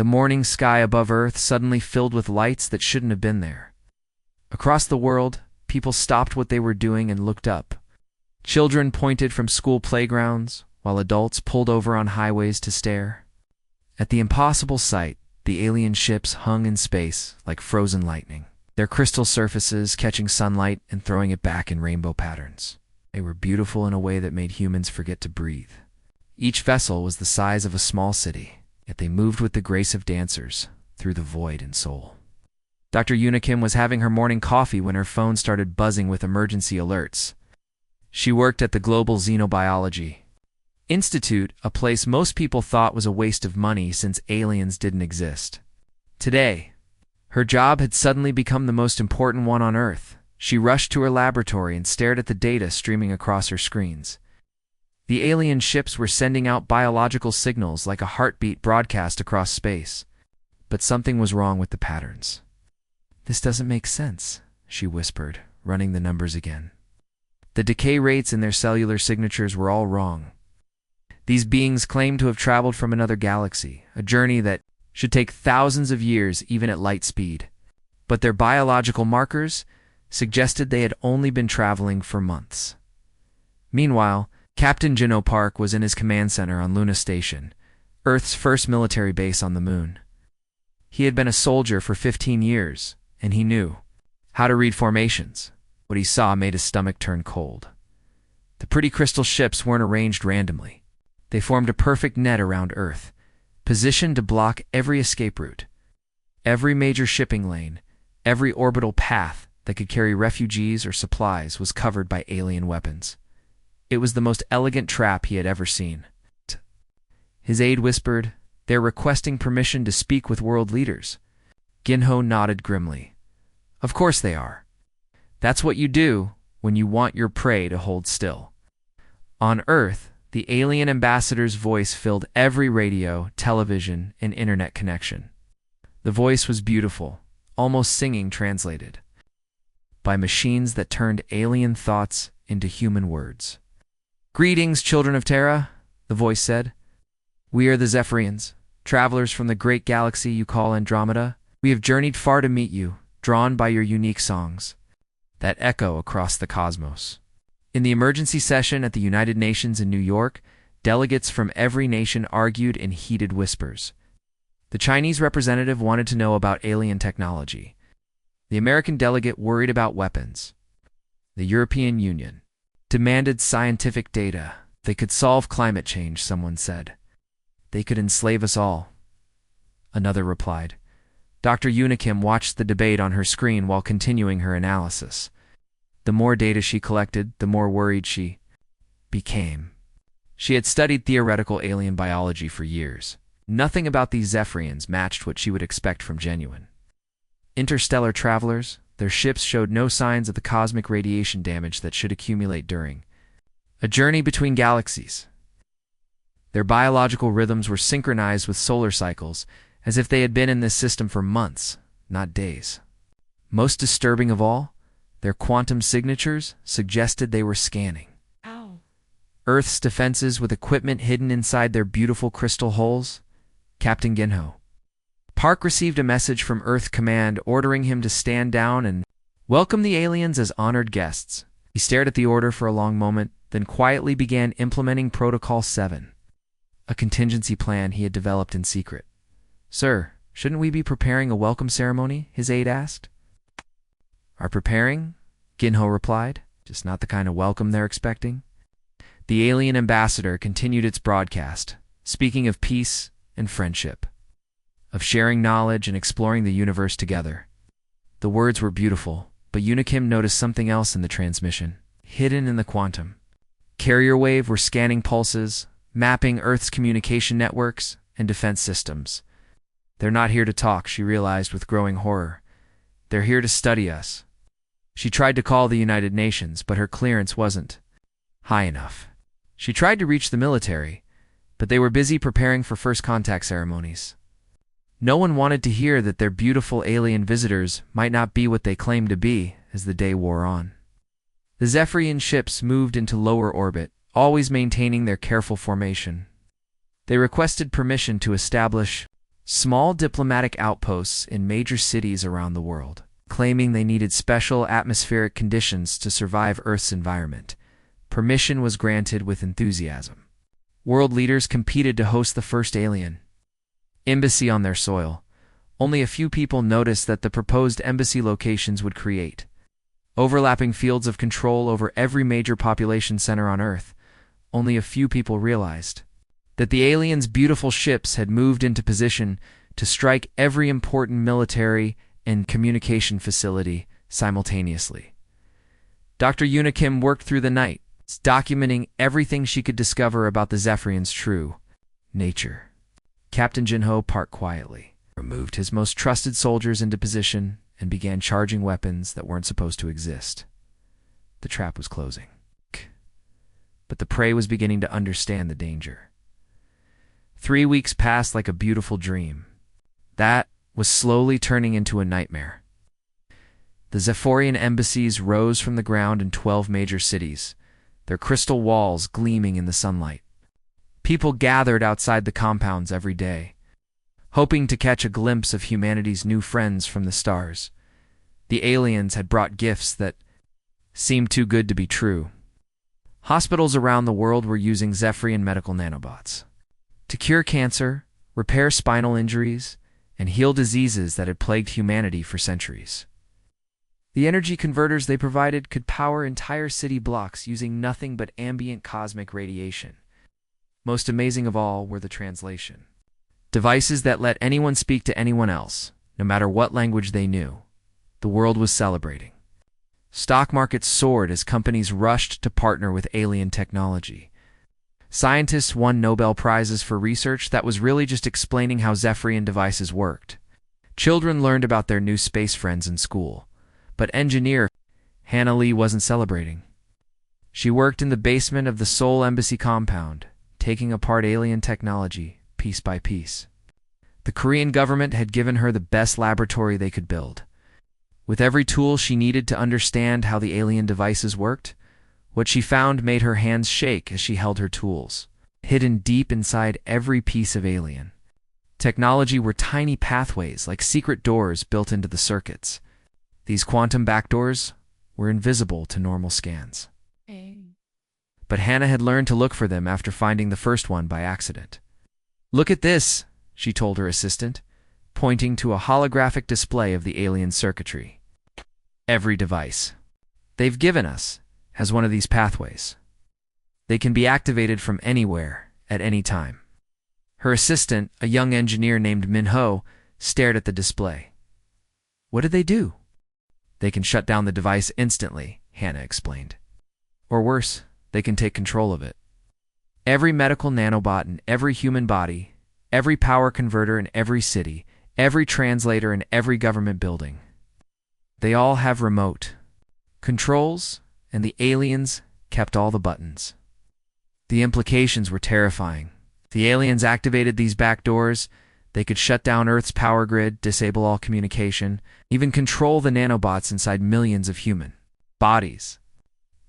The morning sky above Earth suddenly filled with lights that shouldn't have been there. Across the world, people stopped what they were doing and looked up. Children pointed from school playgrounds, while adults pulled over on highways to stare. At the impossible sight, the alien ships hung in space like frozen lightning, their crystal surfaces catching sunlight and throwing it back in rainbow patterns. They were beautiful in a way that made humans forget to breathe. Each vessel was the size of a small city, yet they moved with the grace of dancers through the void and soul. Dr. Unikim was having her morning coffee when her phone started buzzing with emergency alerts. She worked at the Global Xenobiology Institute, a place most people thought was a waste of money since aliens didn't exist. Today, her job had suddenly become the most important one on Earth. She rushed to her laboratory and stared at the data streaming across her screens. The alien ships were sending out biological signals like a heartbeat broadcast across space. But something was wrong with the patterns. "This doesn't make sense," she whispered, running the numbers again. The decay rates in their cellular signatures were all wrong. These beings claimed to have traveled from another galaxy, a journey that should take thousands of years even at light speed. But their biological markers suggested they had only been traveling for months. Meanwhile, Captain Jino Park was in his command center on Luna Station, Earth's first military base on the moon. He had been a soldier for 15 years, and he knew how to read formations. What he saw made his stomach turn cold. The pretty crystal ships weren't arranged randomly. They formed a perfect net around Earth, positioned to block every escape route. Every major shipping lane, every orbital path that could carry refugees or supplies was covered by alien weapons. It was the most elegant trap he had ever seen. His aide whispered, "They're requesting permission to speak with world leaders." Ginho nodded grimly. "Of course they are. That's what you do when you want your prey to hold still." On Earth, the alien ambassador's voice filled every radio, television, and internet connection. The voice was beautiful, almost singing translated by machines that turned alien thoughts into human words. "Greetings, children of Terra," the voice said. "We are the Zephyrians, travelers from the great galaxy you call Andromeda. We have journeyed far to meet you, drawn by your unique songs that echo across the cosmos." In the emergency session at the United Nations in New York, delegates from every nation argued in heated whispers. The Chinese representative wanted to know about alien technology. The American delegate worried about weapons. The European Union demanded scientific data. They could solve climate change, someone said. They could enslave us all, another replied. Dr. Unikim watched the debate on her screen while continuing her analysis. The more data she collected, the more worried she became. She had studied theoretical alien biology for years. Nothing about these Zephyrians matched what she would expect from genuine interstellar travelers. Their ships showed no signs of the cosmic radiation damage that should accumulate during a journey between galaxies. Their biological rhythms were synchronized with solar cycles, as if they had been in this system for months, not days. Most disturbing of all, their quantum signatures suggested they were scanning Earth's defenses with equipment hidden inside their beautiful crystal holes. Captain Ginho Park received a message from Earth Command ordering him to stand down and welcome the aliens as honored guests. He stared at the order for a long moment, then quietly began implementing Protocol 7, a contingency plan he had developed in secret. "Sir, shouldn't we be preparing a welcome ceremony?" his aide asked. "Are preparing?" Ginho replied. "Just not the kind of welcome they're expecting." The alien ambassador continued its broadcast, speaking of peace and friendship, of sharing knowledge and exploring the universe together. The words were beautiful, but Unikim noticed something else in the transmission, hidden in the quantum. Carrier wave were scanning pulses, mapping Earth's communication networks and defense systems. "They're not here to talk," she realized with growing horror. "They're here to study us." She tried to call the United Nations, but her clearance wasn't high enough. She tried to reach the military, but they were busy preparing for first contact ceremonies. No one wanted to hear that their beautiful alien visitors might not be what they claimed to be as the day wore on. The Zephyrian ships moved into lower orbit, always maintaining their careful formation. They requested permission to establish small diplomatic outposts in major cities around the world, claiming they needed special atmospheric conditions to survive Earth's environment. Permission was granted with enthusiasm. World leaders competed to host the first alien embassy on their soil. Only a few people noticed that the proposed embassy locations would create overlapping fields of control over every major population center on Earth. Only a few people realized that the aliens' beautiful ships had moved into position to strike every important military and communication facility simultaneously. Dr. Unikim worked through the night, documenting everything she could discover about the Zephyrians' true nature. Captain Jinho parked quietly, removed his most trusted soldiers into position, and began charging weapons that weren't supposed to exist. The trap was closing. But the prey was beginning to understand the danger. 3 weeks passed like a beautiful dream. That was slowly turning into a nightmare. The Zephyrian embassies rose from the ground in 12 major cities, their crystal walls gleaming in the sunlight. People gathered outside the compounds every day, hoping to catch a glimpse of humanity's new friends from the stars. The aliens had brought gifts that seemed too good to be true. Hospitals around the world were using Zephyrian medical nanobots to cure cancer, repair spinal injuries, and heal diseases that had plagued humanity for centuries. The energy converters they provided could power entire city blocks using nothing but ambient cosmic radiation. Most amazing of all were the translation devices that let anyone speak to anyone else, no matter what language they knew. The world was celebrating. Stock markets soared as companies rushed to partner with alien technology. Scientists won Nobel Prizes for research that was really just explaining how Zephyrian devices worked. Children learned about their new space friends in school. But engineer Hannah Lee wasn't celebrating. She worked in the basement of the Seoul Embassy compound, taking apart alien technology piece by piece. The Korean government had given her the best laboratory they could build. With every tool she needed to understand how the alien devices worked, what she found made her hands shake as she held her tools. Hidden deep inside every piece of alien technology were tiny pathways like secret doors built into the circuits. These quantum backdoors were invisible to normal scans. But Hannah had learned to look for them after finding the first one by accident. "Look at this," she told her assistant, pointing to a holographic display of the alien circuitry. "Every device they've given us has one of these pathways. They can be activated from anywhere, at any time." Her assistant, a young engineer named Min-ho, stared at the display. "What did they do?" "They can shut down the device instantly," Hannah explained. "Or worse, they can take control of it. Every medical nanobot in every human body, every power converter in every city, every translator in every government building. They all have remote controls, and the aliens kept all the buttons." The implications were terrifying. The aliens activated these back doors. They could shut down Earth's power grid, disable all communication, even control the nanobots inside millions of human bodies.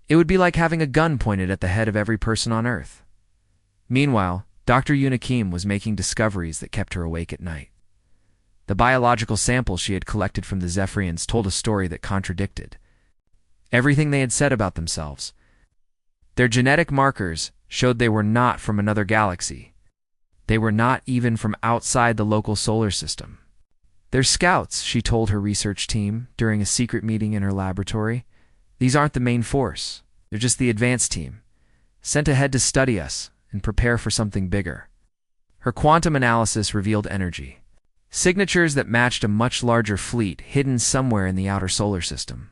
It would be like having a gun pointed at the head of every person on Earth. Meanwhile, Dr. Unikim was making discoveries that kept her awake at night. The biological samples she had collected from the Zephyrians told a story that contradicted everything they had said about themselves. Their genetic markers showed they were not from another galaxy. They were not even from outside the local solar system. "They're scouts," she told her research team during a secret meeting in her laboratory. "These aren't the main force. They're just the advanced team, sent ahead to study us and prepare for something bigger." Her quantum analysis revealed energy signatures that matched a much larger fleet hidden somewhere in the outer solar system.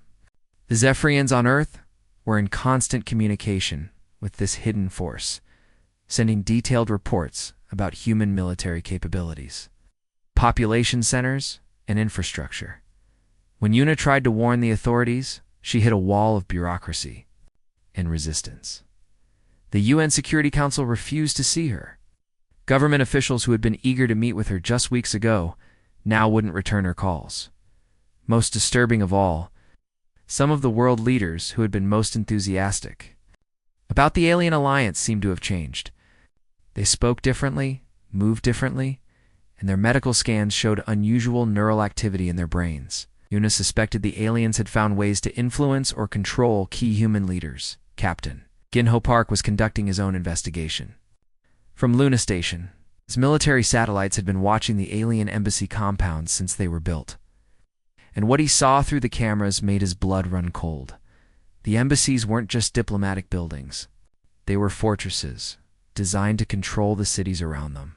The Zephyrians on Earth were in constant communication with this hidden force, sending detailed reports about human military capabilities, population centers, and infrastructure. When Yuna tried to warn the authorities, she hit a wall of bureaucracy and resistance. The UN Security Council refused to see her. Government officials who had been eager to meet with her just weeks ago now wouldn't return her calls. Most disturbing of all, some of the world leaders who had been most enthusiastic about the alien alliance seemed to have changed. They spoke differently, moved differently, and their medical scans showed unusual neural activity in their brains. Yuna suspected the aliens had found ways to influence or control key human leaders. Captain Ginho Park was conducting his own investigation. From Luna Station, his military satellites had been watching the alien embassy compounds since they were built. And what he saw through the cameras made his blood run cold. The embassies weren't just diplomatic buildings. They were fortresses, designed to control the cities around them.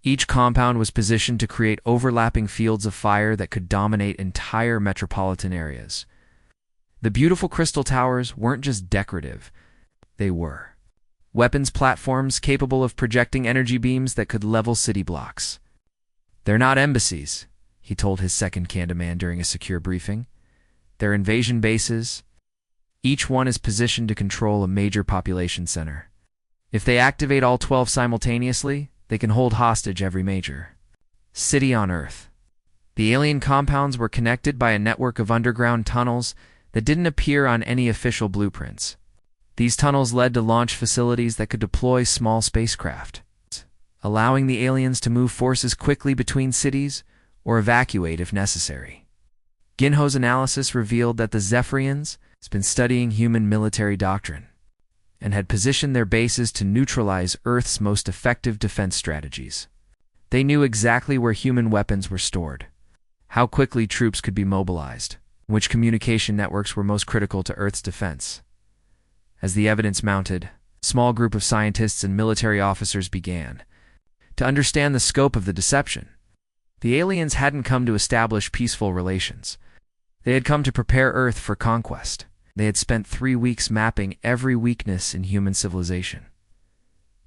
Each compound was positioned to create overlapping fields of fire that could dominate entire metropolitan areas. The beautiful crystal towers weren't just decorative, they were weapons platforms capable of projecting energy beams that could level city blocks. "They're not embassies," he told his second-in-command during a secure briefing. "They're invasion bases. Each one is positioned to control a major population center. If they activate all 12 simultaneously, they can hold hostage every major city on Earth." The alien compounds were connected by a network of underground tunnels that didn't appear on any official blueprints. These tunnels led to launch facilities that could deploy small spacecraft, allowing the aliens to move forces quickly between cities or evacuate if necessary. Ginho's analysis revealed that the Zephyrians had been studying human military doctrine and had positioned their bases to neutralize Earth's most effective defense strategies. They knew exactly where human weapons were stored, how quickly troops could be mobilized, and which communication networks were most critical to Earth's defense. As the evidence mounted, a small group of scientists and military officers began to understand the scope of the deception. The aliens hadn't come to establish peaceful relations. They had come to prepare Earth for conquest. They had spent 3 weeks mapping every weakness in human civilization.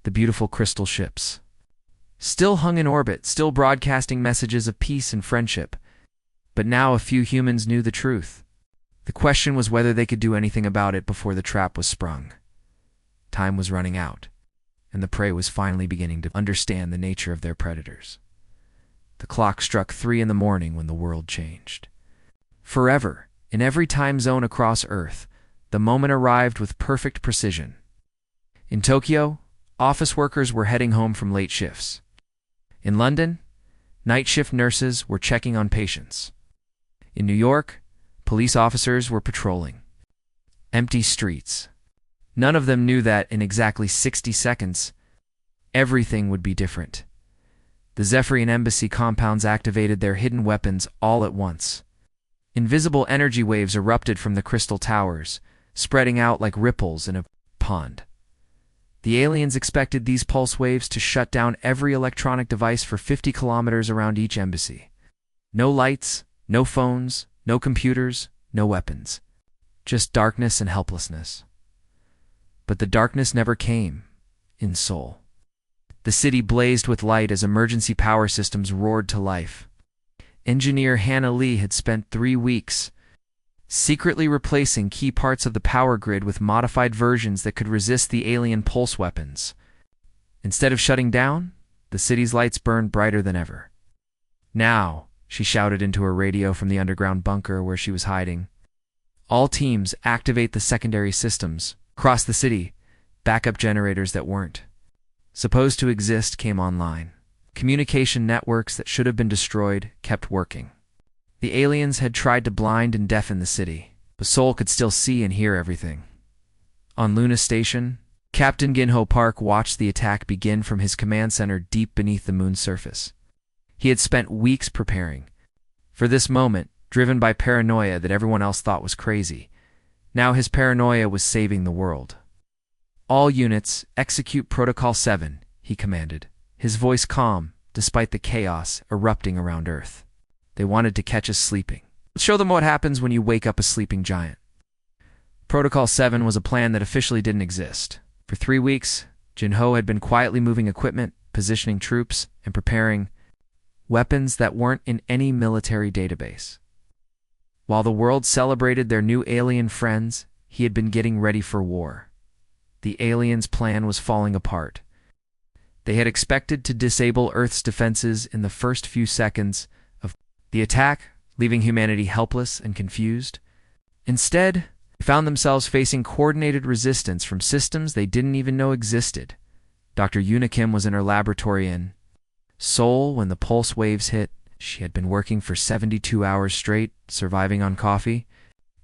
The beautiful crystal ships still hung in orbit, still broadcasting messages of peace and friendship. But now a few humans knew the truth. The question was whether they could do anything about it before the trap was sprung. Time was running out, and the prey was finally beginning to understand the nature of their predators. The clock struck 3 in the morning when the world changed. Forever, in every time zone across Earth, the moment arrived with perfect precision. In Tokyo, office workers were heading home from late shifts. In London, night shift nurses were checking on patients. In New York, police officers were patrolling empty streets. None of them knew that in exactly 60 seconds, everything would be different. The Zephyrian embassy compounds activated their hidden weapons all at once. Invisible energy waves erupted from the crystal towers, spreading out like ripples in a pond. The aliens expected these pulse waves to shut down every electronic device for 50 kilometers around each embassy. No lights, no phones, no computers, no weapons. Just darkness and helplessness. But the darkness never came in Seoul. The city blazed with light as emergency power systems roared to life. Engineer Hannah Lee had spent 3 weeks secretly replacing key parts of the power grid with modified versions that could resist the alien pulse weapons. Instead of shutting down, the city's lights burned brighter than ever. "Now," she shouted into her radio from the underground bunker where she was hiding. "All teams activate the secondary systems. Across the city, backup generators that weren't supposed to exist came online. Communication networks that should have been destroyed kept working. The aliens had tried to blind and deafen the city, but Seoul could still see and hear everything." On Luna Station, Captain Ginho Park watched the attack begin from his command center deep beneath the moon's surface. He had spent weeks preparing for this moment, driven by paranoia that everyone else thought was crazy. Now his paranoia was saving the world. "All units, execute Protocol 7, he commanded, his voice calm despite the chaos erupting around Earth. They wanted to catch us sleeping. Let's show them what happens when you wake up a sleeping giant. Protocol 7 was a plan that officially didn't exist. For 3 weeks, Jinho had been quietly moving equipment, positioning troops, and preparing weapons that weren't in any military database. While the world celebrated their new alien friends, he had been getting ready for war. The aliens' plan was falling apart. They had expected to disable Earth's defenses in the first few seconds of the attack, leaving humanity helpless and confused. Instead, they found themselves facing coordinated resistance from systems they didn't even know existed. Dr. Yuna Kim was in her laboratory in soul when the pulse waves hit. She had been working for 72 hours straight, surviving on coffee,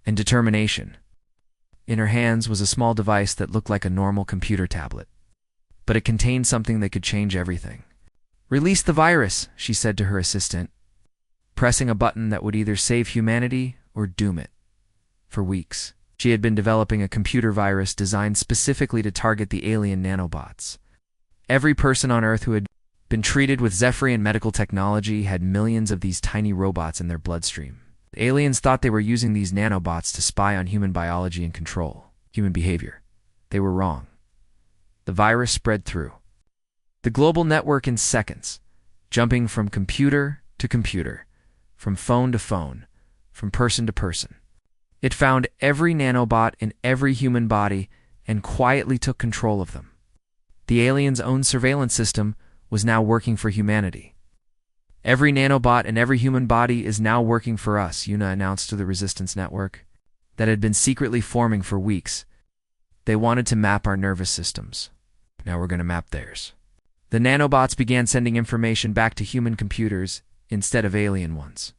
and determination. In her hands was a small device that looked like a normal computer tablet, but it contained something that could change everything. "Release the virus," she said to her assistant, pressing a button that would either save humanity or doom it. For weeks, she had been developing a computer virus designed specifically to target the alien nanobots. Every person on Earth who had been treated with Zephyrian medical technology had millions of these tiny robots in their bloodstream. The aliens thought they were using these nanobots to spy on human biology and control human behavior. They were wrong. The virus spread through the global network in seconds, jumping from computer to computer, from phone to phone, from person to person. It found every nanobot in every human body and quietly took control of them. The aliens' own surveillance system was now working for humanity. "Every nanobot in every human body is now working for us," Yuna announced to the Resistance Network, that had been secretly forming for weeks. "They wanted to map our nervous systems. Now we're going to map theirs." The nanobots began sending information back to human computers instead of alien ones.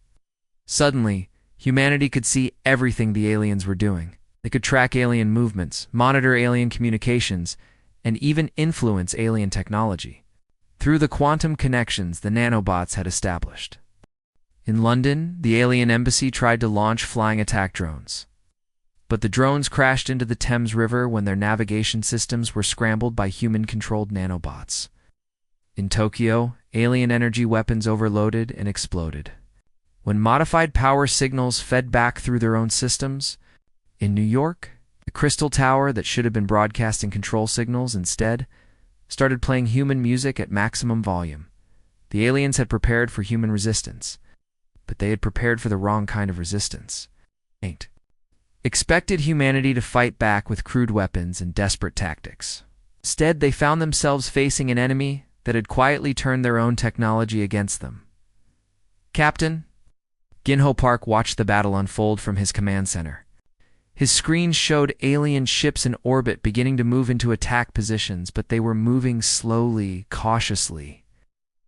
Suddenly, humanity could see everything the aliens were doing. They could track alien movements, monitor alien communications, and even influence alien technology through the quantum connections the nanobots had established. In London, the alien embassy tried to launch flying attack drones, but the drones crashed into the Thames River when their navigation systems were scrambled by human-controlled nanobots. In Tokyo, alien energy weapons overloaded and exploded when modified power signals fed back through their own systems. In New York, the Crystal Tower that should have been broadcasting control signals instead started playing human music at maximum volume. The aliens had prepared for human resistance, but they had prepared for the wrong kind of resistance. Expected humanity to fight back with crude weapons and desperate tactics. Instead, they found themselves facing an enemy that had quietly turned their own technology against them. "Captain," Ginho Park watched the battle unfold from his command center. His screen showed alien ships in orbit beginning to move into attack positions, but they were moving slowly, cautiously.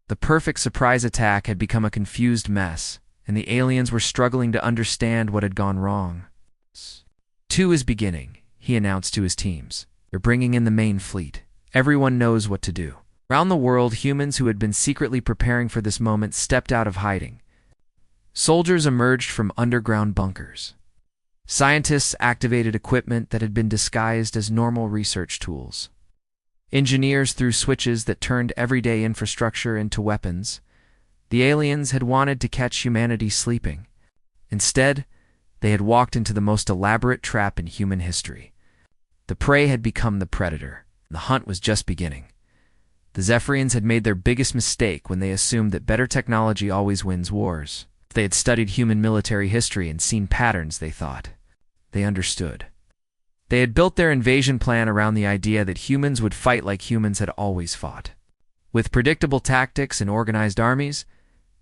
The perfect surprise attack had become a confused mess, and the aliens were struggling to understand what had gone wrong. "Two is beginning," he announced to his teams. "They're bringing in the main fleet. Everyone knows what to do." Around the world, humans who had been secretly preparing for this moment stepped out of hiding. Soldiers emerged from underground bunkers. Scientists activated equipment that had been disguised as normal research tools. Engineers threw switches that turned everyday infrastructure into weapons. The aliens had wanted to catch humanity sleeping. Instead, they had walked into the most elaborate trap in human history. The prey had become the predator. The hunt was just beginning. The Zephyrians had made their biggest mistake when they assumed that better technology always wins wars. If they had studied human military history and seen patterns, they thought, they understood. They had built their invasion plan around the idea that humans would fight like humans had always fought. With predictable tactics and organized armies,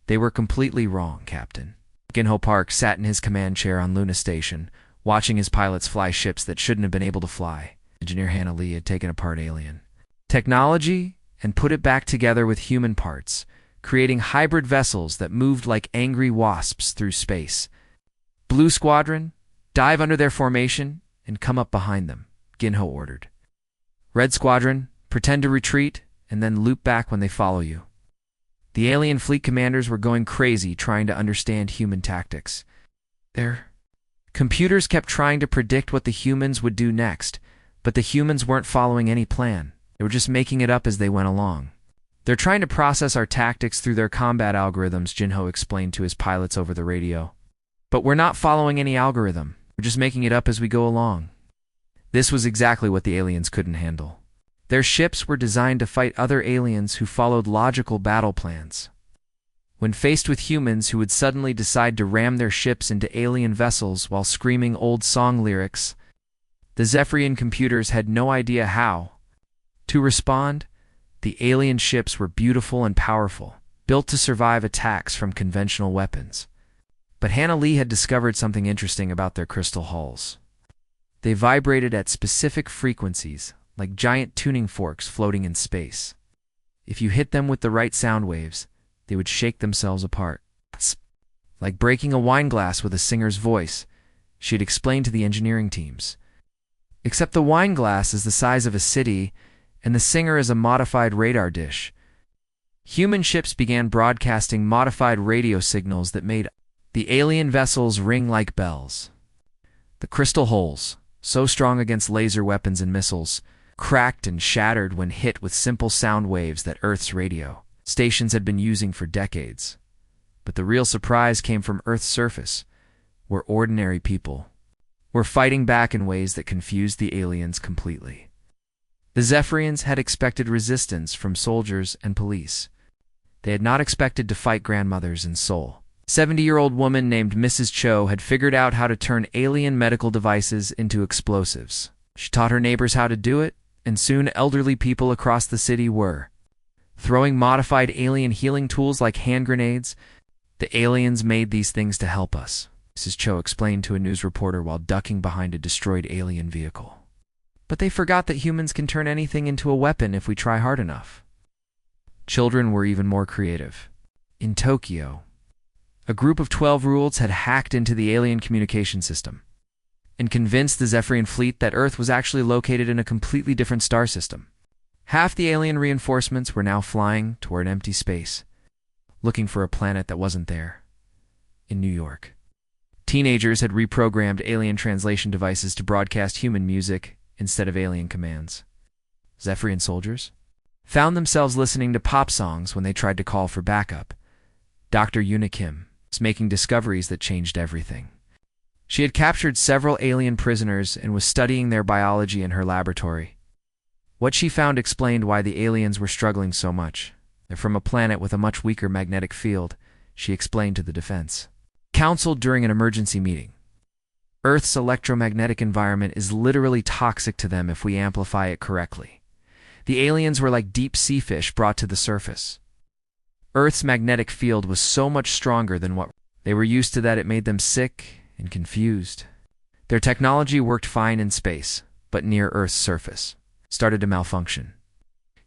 they were completely wrong, Captain. Ginho Park sat in his command chair on Luna Station, watching his pilots fly ships that shouldn't have been able to fly. Engineer Hannah Lee had taken apart alien technology and put it back together with human parts, creating hybrid vessels that moved like angry wasps through space. "Blue Squadron, dive under their formation and come up behind them," Ginho ordered. "Red Squadron, pretend to retreat and then loop back when they follow you." The alien fleet commanders were going crazy trying to understand human tactics. Their computers kept trying to predict what the humans would do next, but the humans weren't following any plan. They were just making it up as they went along. "They're trying to process our tactics through their combat algorithms," Jinho explained to his pilots over the radio. "But we're not following any algorithm. We're just making it up as we go along." This was exactly what the aliens couldn't handle. Their ships were designed to fight other aliens who followed logical battle plans. When faced with humans who would suddenly decide to ram their ships into alien vessels while screaming old song lyrics, the Zephyrian computers had no idea how to respond. The alien ships were beautiful and powerful, built to survive attacks from conventional weapons. But Hannah Lee had discovered something interesting about their crystal hulls. They vibrated at specific frequencies, like giant tuning forks floating in space. If you hit them with the right sound waves, they would shake themselves apart. Like breaking a wine glass with a singer's voice, she had explained to the engineering teams. Except the wine glass is the size of a city, and the singer is a modified radar dish. Human ships began broadcasting modified radio signals that made the alien vessels ring like bells. The crystal hulls, so strong against laser weapons and missiles, cracked and shattered when hit with simple sound waves that Earth's radio stations had been using for decades. But the real surprise came from Earth's surface, where ordinary people were fighting back in ways that confused the aliens completely. The Zephyrians had expected resistance from soldiers and police. They had not expected to fight grandmothers in Seoul. A 70-year-old woman named Mrs. Cho had figured out how to turn alien medical devices into explosives. She taught her neighbors how to do it, and soon elderly people across the city were throwing modified alien healing tools like hand grenades. The aliens made these things to help us, Mrs. Cho explained to a news reporter while ducking behind a destroyed alien vehicle. But they forgot that humans can turn anything into a weapon if we try hard enough. Children were even more creative. In Tokyo, a group of 12 ruleds had hacked into the alien communication system and convinced the Zephyrian fleet that Earth was actually located in a completely different star system. Half the alien reinforcements were now flying toward empty space, looking for a planet that wasn't there. In New York, teenagers had reprogrammed alien translation devices to broadcast human music instead of alien commands. Zephyrian soldiers found themselves listening to pop songs when they tried to call for backup. Dr. Yuna Kim was making discoveries that changed everything. She had captured several alien prisoners and was studying their biology in her laboratory. What she found explained why the aliens were struggling so much. They're from a planet with a much weaker magnetic field, she explained to the defense council during an emergency meeting. Earth's electromagnetic environment is literally toxic to them if we amplify it correctly. The aliens were like deep sea fish brought to the surface. Earth's magnetic field was so much stronger than what they were used to that it made them sick and confused. Their technology worked fine in space, but near Earth's surface started to malfunction.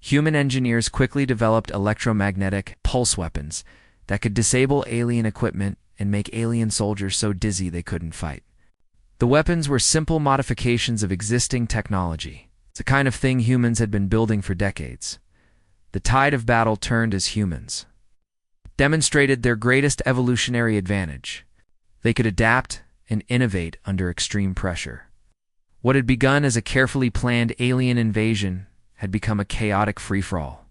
Human engineers quickly developed electromagnetic pulse weapons that could disable alien equipment and make alien soldiers so dizzy they couldn't fight. The weapons were simple modifications of existing technology. It's the kind of thing humans had been building for decades. The tide of battle turned as humans demonstrated their greatest evolutionary advantage. They could adapt and innovate under extreme pressure. What had begun as a carefully planned alien invasion had become a chaotic free-for-all.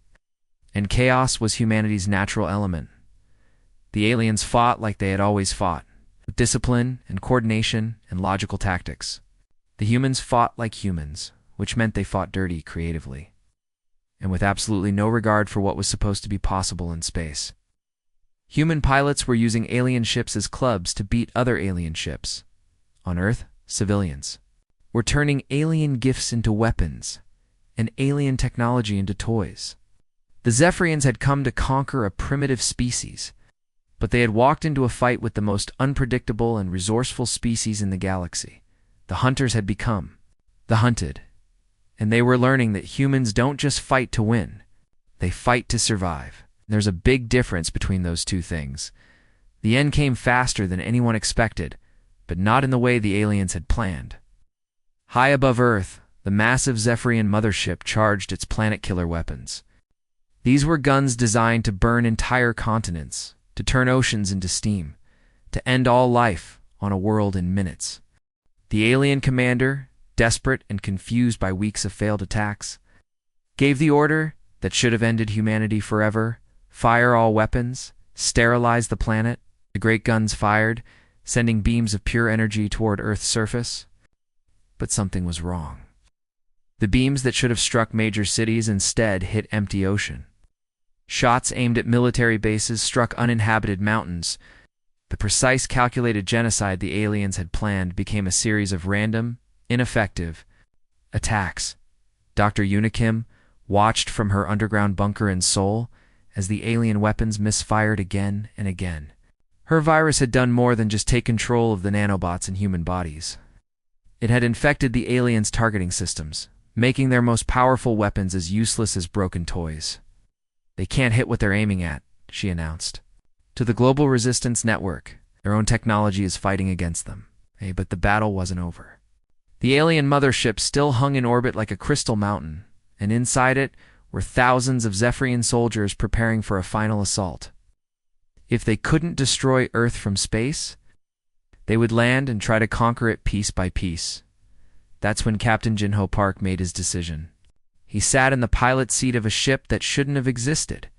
And chaos was humanity's natural element. The aliens fought like they had always fought, with discipline and coordination and logical tactics. The humans fought like humans, which meant they fought dirty creatively, and with absolutely no regard for what was supposed to be possible in space. Human pilots were using alien ships as clubs to beat other alien ships. On Earth, civilians were turning alien gifts into weapons and alien technology into toys. The Zephyrians had come to conquer a primitive species, but they had walked into a fight with the most unpredictable and resourceful species in the galaxy. The hunters had become the hunted, and they were learning that humans don't just fight to win, they fight to survive. There's a big difference between those two things. The end came faster than anyone expected, but not in the way the aliens had planned. High above Earth, the massive Zephyrian mothership charged its planet-killer weapons. These were guns designed to burn entire continents, to turn oceans into steam, to end all life on a world in minutes. The alien commander, desperate and confused by weeks of failed attacks, gave the order that should have ended humanity forever: fire all weapons, sterilize the planet. The great guns fired, sending beams of pure energy toward Earth's surface. But something was wrong. The beams that should have struck major cities instead hit empty ocean. Shots aimed at military bases struck uninhabited mountains. The precise calculated genocide the aliens had planned became a series of random, ineffective attacks. Dr. Yuna Kim watched from her underground bunker in Seoul as the alien weapons misfired again and again. Her virus had done more than just take control of the nanobots in human bodies. It had infected the aliens' targeting systems, making their most powerful weapons as useless as broken toys. They can't hit what they're aiming at, she announced. To the Global Resistance Network, their own technology is fighting against them. Hey, but the battle wasn't over. The alien mothership still hung in orbit like a crystal mountain, and inside it were thousands of Zephyrian soldiers preparing for a final assault. If they couldn't destroy Earth from space, they would land and try to conquer it piece by piece. That's when Captain Jinho Park made his decision. He sat in the pilot seat of a ship that shouldn't have existed.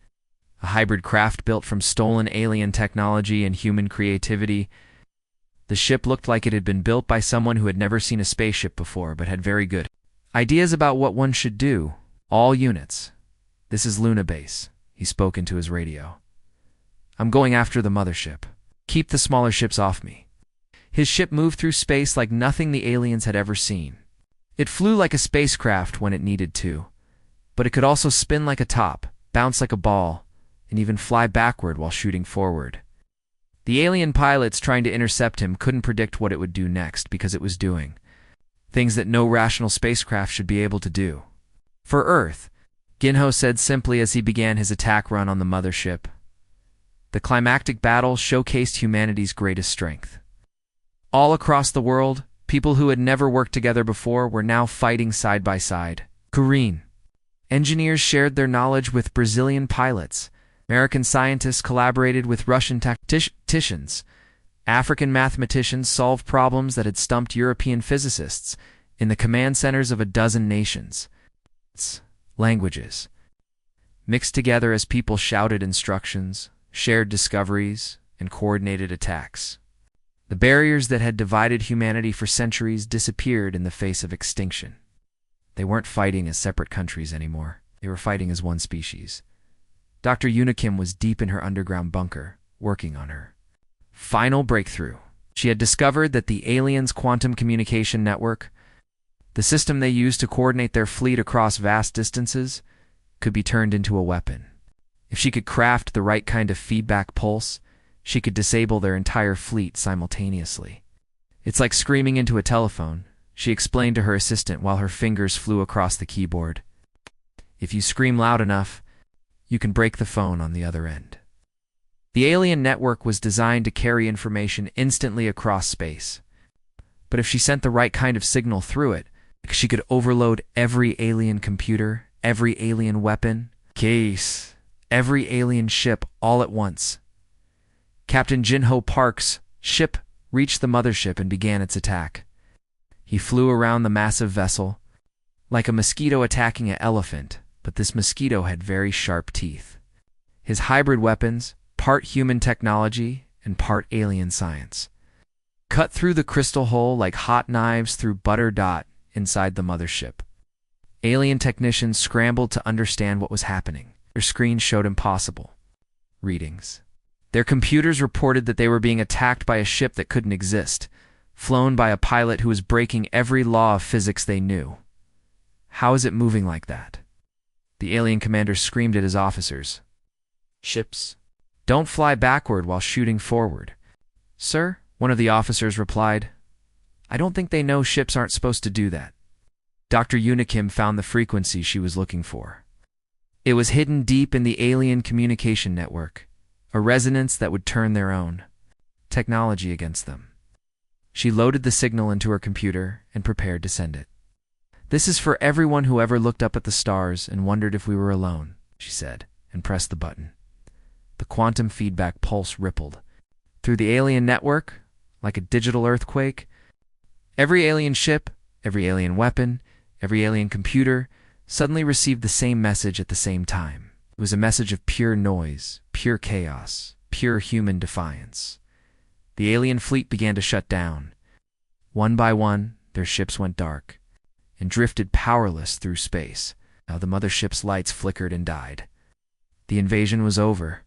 A hybrid craft built from stolen alien technology and human creativity. The ship looked like it had been built by someone who had never seen a spaceship before, but had very good ideas about what one should do. All units. This is Luna Base, he spoke into his radio. I'm going after the mothership. Keep the smaller ships off me. His ship moved through space like nothing the aliens had ever seen. It flew like a spacecraft when it needed to, but it could also spin like a top, bounce like a ball, and even fly backward while shooting forward. The alien pilots trying to intercept him couldn't predict what it would do next because it was doing things that no rational spacecraft should be able to do. For Earth, Ginho said simply as he began his attack run on the mothership. The climactic battle showcased humanity's greatest strength. All across the world, people who had never worked together before were now fighting side by side. Korean engineers shared their knowledge with Brazilian pilots. American scientists collaborated with Russian tacticians. African mathematicians solved problems that had stumped European physicists in the command centers of a dozen nations. Languages mixed together as people shouted instructions, shared discoveries, and coordinated attacks. The barriers that had divided humanity for centuries disappeared in the face of extinction. They weren't fighting as separate countries anymore. They were fighting as one species. Dr. Unikim was deep in her underground bunker, working on her final breakthrough. She had discovered that the aliens' quantum communication network, the system they used to coordinate their fleet across vast distances, could be turned into a weapon. If she could craft the right kind of feedback pulse, she could disable their entire fleet simultaneously. It's like screaming into a telephone, she explained to her assistant while her fingers flew across the keyboard. If you scream loud enough, you can break the phone on the other end. The alien network was designed to carry information instantly across space. But if she sent the right kind of signal through it, she could overload every alien computer, every alien weapon, every alien ship all at once. Captain Jinho Park's ship reached the mothership and began its attack. He flew around the massive vessel, like a mosquito attacking an elephant, but this mosquito had very sharp teeth. His hybrid weapons, part human technology and part alien science, cut through the crystal hull like hot knives through butter dot inside the mothership. Alien technicians scrambled to understand what was happening. Their screens showed impossible readings. Their computers reported that they were being attacked by a ship that couldn't exist, flown by a pilot who was breaking every law of physics they knew. How is it moving like that? The alien commander screamed at his officers. Ships don't fly backward while shooting forward. Sir, one of the officers replied, I don't think they know ships aren't supposed to do that. Dr. Unikim found the frequency she was looking for. It was hidden deep in the alien communication network, a resonance that would turn their own technology against them. She loaded the signal into her computer and prepared to send it. This is for everyone who ever looked up at the stars and wondered if we were alone, she said, and pressed the button. The quantum feedback pulse rippled through the alien network like a digital earthquake. Every alien ship, every alien weapon, every alien computer suddenly received the same message at the same time. It was a message of pure noise, pure chaos, pure human defiance. The alien fleet began to shut down. One by one, their ships went dark and drifted powerless through space. Now the mothership's lights flickered and died. The invasion was over.